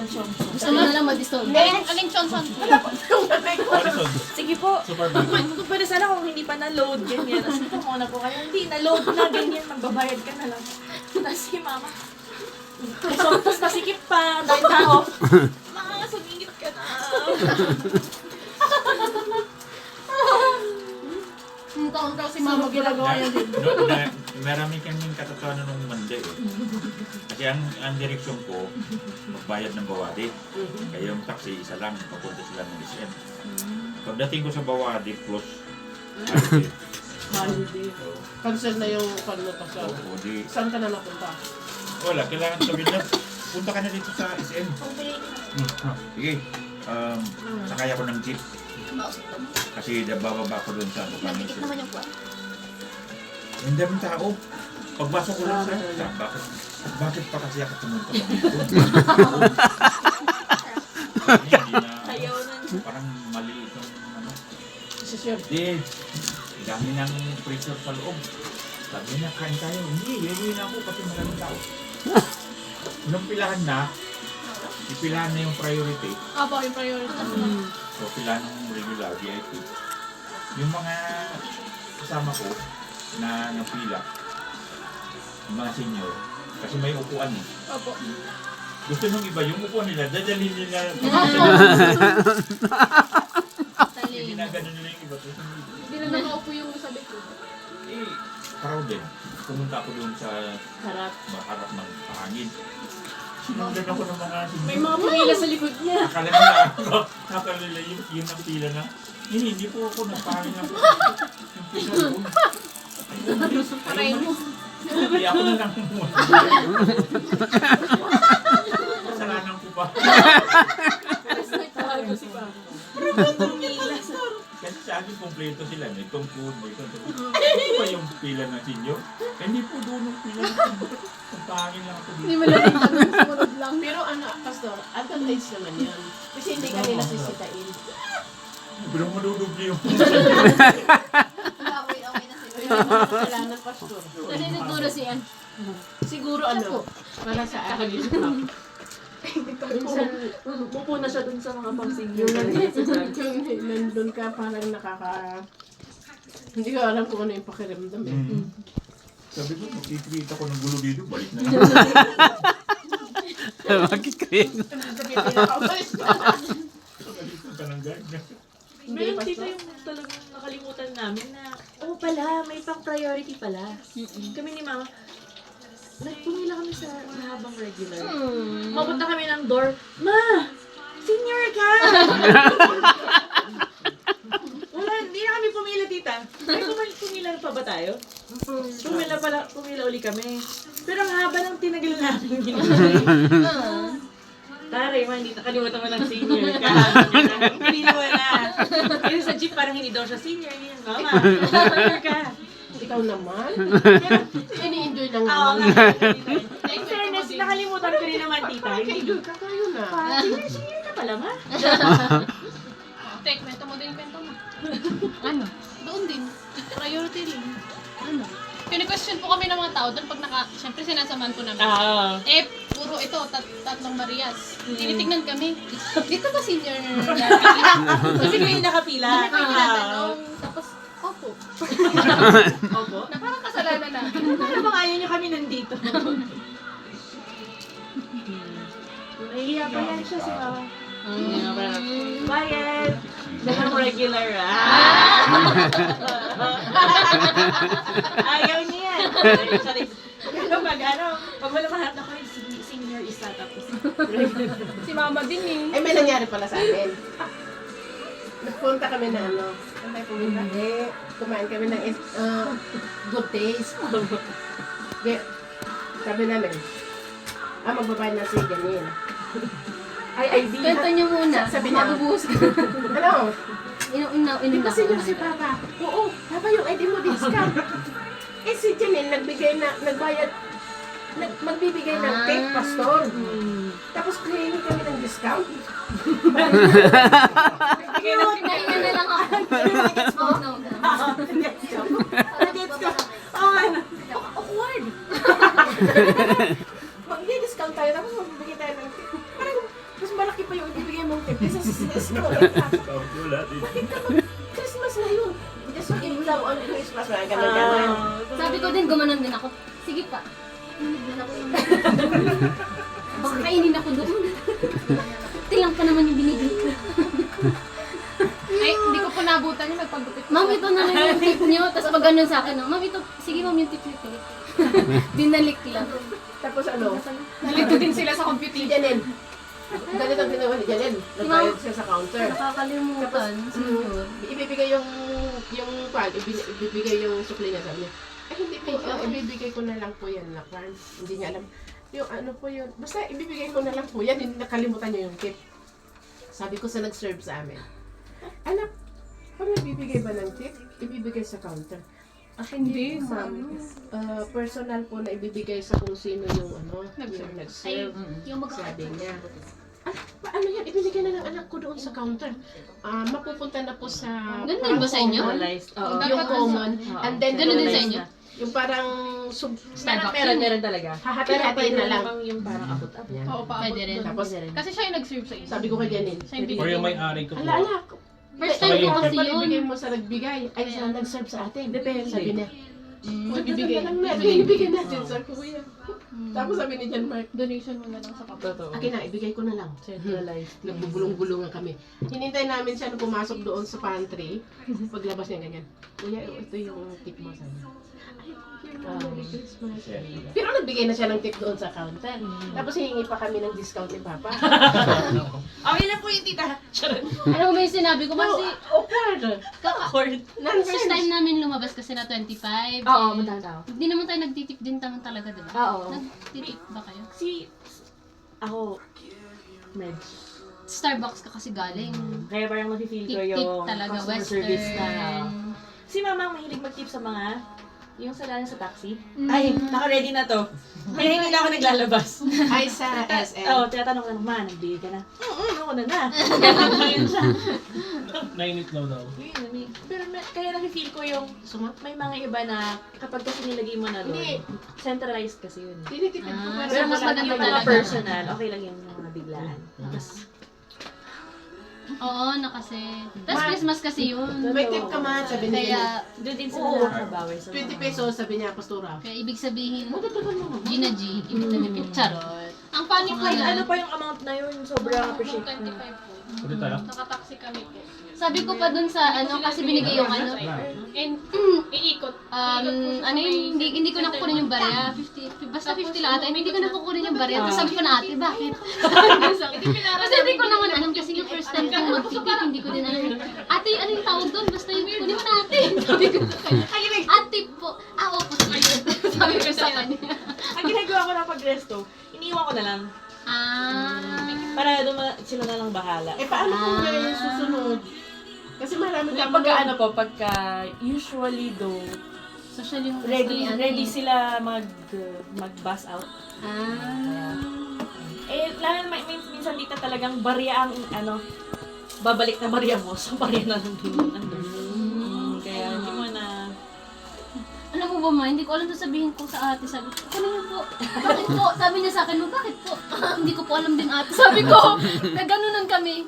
Gusto mo na lang mag-dissolve. Aling Johnson. Sige po. Super big. Kung pwede sana kung hindi pa na-load, ganyan. Tapos ito muna po kayo. Hindi, na-load na, ganyan. Magbabayad ka na lang. Tapos si mama. Tapos masikip pa. Dahil tao. Mama, sumingit ka na. Taon-taon si mama ginagawa yan din. Marami kaming katotohanan nung Monday eh. Kasi ang direksyon ko, magbayad ng Bawadi. Kaya yung taxi, isa lang, papunta sila ng SM. Pagdating ko sa Bawadi, close. Holiday. Cancel na yung panuta sa... Saan ka na napunta? Wala, kailangan sabihin na, punta ka na dito sa SM. Sige, sakay ako ng jeep. Kasi bababa ko doon sa Nagtikit naman yung buwan. Ang daming tao. Pagbasok ko lang sa bakit pa kasi ako pumunta pa dito? Hindi na, Ayaw na. parang maliit yung ano. Sisyon. Hindi, dami ng pressure sa loob. Sabi niya, kain tayo. Hindi, iuwi na ako kasi maraming tao. Nung pilahan na, ipilahan na yung priority. Opo, yung priority. So, pilahan ng regular, VIP. Yung mga kasama ko na napila, yung mga senior, kasi may upuan eh. Opo. Gusto nung iba, yung upuan nila, dadalhin nila. Taling. Ginagano nila yung iba. Hindi na nakaupo yung sabi ko. Eh, proud din. Pumunta ako doon sa Harap. harap ng pangin. Sinundan ako ng mga senior. May mga pumila sa likod niya. Akala nila yung napila na. Hindi po ako nagpahangin ako. Yung pila doon. Pareho mo. Hindi ako na lang umuha. Kasalanan ko pa. Tawag ko si Papa. Kasi sa akin, kompleto sila. May tungkod, may tungkod. Hindi pa yung pila ng sinyo. Hindi po doon yung pila ng sinyo. Nagpahangin lang ako Hindi dito. mo lang yung sumunod lang. Pero ano, Pastor, advantage naman yan. Kasi hindi ka nila sisitain. Pero madudubli yung Okay na sila. Kailangan, Pastor. Kasi nagturo siya. Siguro ano, para sa akin. Minsan, upo na siya dun sa mga pang-senior. Yung nandun ka, parang hindi ko alam kung ano yung pakiramdam eh. Sabi ko, makikreate ako ng gulo dito. Balik na lang. Makikreate. Sabi ko, pinaka-umalis ka. Balik ka ng guard na. Meron dito yung talagang nakalimutan namin na, oh pala, may pang-priority pala. Kami ni Mama, nagpumila kami sa mahabang regular. Mapunta kami ng door, Ma! Senior ka! Wala, hindi na kami pumila, tita. Ay, pumila pa ba tayo? Pumila uli kami. Pero ang haba ng tinagal namin. Taray, man, hindi nakalimutan mo ng senior ka. Hindi mo na. Kasi sa jeep, parang hindi daw siya senior. Hindi yan, Mama, senior ka. Ikaw naman. Pero, ini-enjoy lang Oo naman. nga. In fairness, nakalimutan ko rin naman, tita. Enjoy ka kayo na. Senior ka pala, Ma. Tek, kwento mo din yung kwento mo. Ano? Doon din. Priority rin. Ano? Kini-question po kami ng mga tao doon pag siyempre sinasamahan po namin. Eh, puro ito, tatlong Marias. Tinitignan kami. Dito ba senior? Kasi kayo nakapila. Tinatanong. Tapos, opo. Opo. Na parang kasalanan na. Ano bang ayaw niyo kami nandito? Nahihiya pa yan siya si Mama. Bayad! Dalang regular, Ayaw niya yan. Sorry. Pero pag malamahat ako, senior isa tapos. Si mama din eh. Ay, may nangyari pala sa akin. Nagpunta kami na ano. Saan tayo pumunta? Kumain kami ng good taste. Sabi namin, magbabayad na si Janine. Ay, ID. Kwento niyo muna. Sabi niya. Mabubuhos ka. Ano? Inom Di na ba senior si Papa? Oo, Papa yung ID mo discount. Si Janine magbibigay ng cake, Pastor. Tapos claiming kami ng discount. Kinain na lang ako. No. Mag-discount tayo, tapos magbibigay tayo ng cake. Parang, pa yung ibibigay mong tip. This is store. Wala din. Christmas na yun. Just give love on Christmas na. Ganun. Sabi ko din, gumanon din ako. Sige pa. Inig din ako. Baka kainin ako doon. Tilang pa naman yung binigay ko. Ay, hindi ko po nabutan yung nagpagupit. Ma'am, ito na lang yung tip niyo. Tapos pag ganun sa akin, ma'am, ito, sige ma'am, yung tip nito. Dinalik lang. Tapos ano? Nalito din sila sa Si computer. Janelle. Ganito ang ginawa ni Janelle. Nagbayad siya sa counter. Nakakalimutan. Sino? Ibibigay yung ibibigay yung sukli niya, sabi niya. Ay, hindi po, ibibigay ko na lang po yan, Lakwan. Hindi niya alam. Yung ano po yun, basta ibibigay ko na lang po yan, hindi nakalimutan niya yung tip. Sabi ko sa nag-serve sa amin, anak, pag nagbibigay ba ng tip, ibibigay sa counter. Hindi, ma'am. Personal po na ibibigay sa kung sino yung ano, yung nag-serve. Yung Sabi niya. Paano yan? Ibinigay na ng anak ko doon sa counter. Mapupunta na po sa... Ganun ba sa inyo? Normalized. Oo. Yung common. And then, Ganun din sa normalized inyo? na. Yung parang... Starbucks. Meron talaga. Hahati-hati na lang. Yung parang abot-abot. Oo, paabot Pwede rin. doon. Tapos, Kasi siya yung nag-serve sa isa. sabi ko kay Janine, Siya yung Or binigay. yung may-ari ko po. ala, First time ko kasi ibigay yun. mo sa nagbigay. Ay, sa nag-serve sa atin. Depende. Sabi niya. Ibibigay. na lang natin. Ibigay natin sa kuya. Tapos sabi ni Jan Mark, Donation mo na lang sa kapatid. Totoo. akin na, ibigay ko na lang. Centralized. Nagbubulong-bulungan kami. Hinintay namin siya na pumasok doon sa pantry. Paglabas niya ganyan. Kuya, ito yung tip mo sa amin. Ay, thank you, Merry Christmas. Pero nagbigay na siya ng tip doon sa counter. Tapos hihingi pa kami ng discount ni Papa. Okay na po yung tita. Charot. Ano ba yung sinabi ko? Kasi, Awkward. Awkward. first time namin lumabas kasi na 25. Oo, eh, madang tao. Hindi naman tayo nagtitip din naman talaga, di ba? Oo. Nagtitip ba kayo? Si... Ako... Medj. Starbucks ka kasi galing. Kaya parang nafe-feel ko Tip-tip yung talaga, customer western. service na... Si mama ang mahilig mag-tip sa mga... Yung sa sa taxi. Mm. Ay, naka-ready na to. Kaya hindi na ako naglalabas. Ay, sa SM. Oo, tinatanong ko lang, ma, nagbigay ka na. Ako na na. Kaya siya. Nainit daw. Pero kaya nafe-feel ko yung... May mga iba na kapag kasi nilagay mo na doon, Hindi. centralized kasi yun. Tinitipid ko Ah, para Pero mas mas maganda yung mga talaga. personal, okay lang yung mga biglaan. Tapos, Oo, na kasi. Tapos Ma- Christmas kasi yun. May tip ka man, sabi ni Janine. Kaya, doon din sila Oo. nakakabawi sa 20 pesos, sabi niya, Pastora. kaya ibig sabihin, Matatagal mo naman. Gina G, ibig sabihin, charot. Ang funny po Kahit yun, ano pa yung amount na yun, sobrang appreciate ko. 25 po. Ulit tayo. Nakataxi kami po. Sabi ko pa dun sa ano, kasi binigay yung ano, And, iikot. ano yung, hindi ko nakukunin yung barya, 50, basta 50 lang ata, hindi ko nakukunin yung barya. Tapos sabi ko na ate, bakit? Kasi hindi ko naman alam, kasi yung first time kong magtipid, hindi ko din alam. Ate, ano yung tawag doon? Basta yung kunin mo na ate. Sabi ko sa kanya, ate po, opo, sige. Sabi ko sa kanya. Ang ginagawa ko na pag-resto, iniwan ko na lang. Para sila na lang bahala. Eh, paano kung yung susunod? Kasi marami ka Pagka ano po, pagka usually though, Social yung ready sila mag-bus out. Eh, lalo minsan dito talagang barya ang ano, babalik na barya mo, so barya na lang din. Kaya hindi mo na... Alam mo ba ma, hindi ko alam sasabihin ko sa ate. Sabi ko, ano yun po? Bakit po? Sabi niya sa akin, bakit po? Hindi ko po alam din ate. Sabi ko, naganunan kami.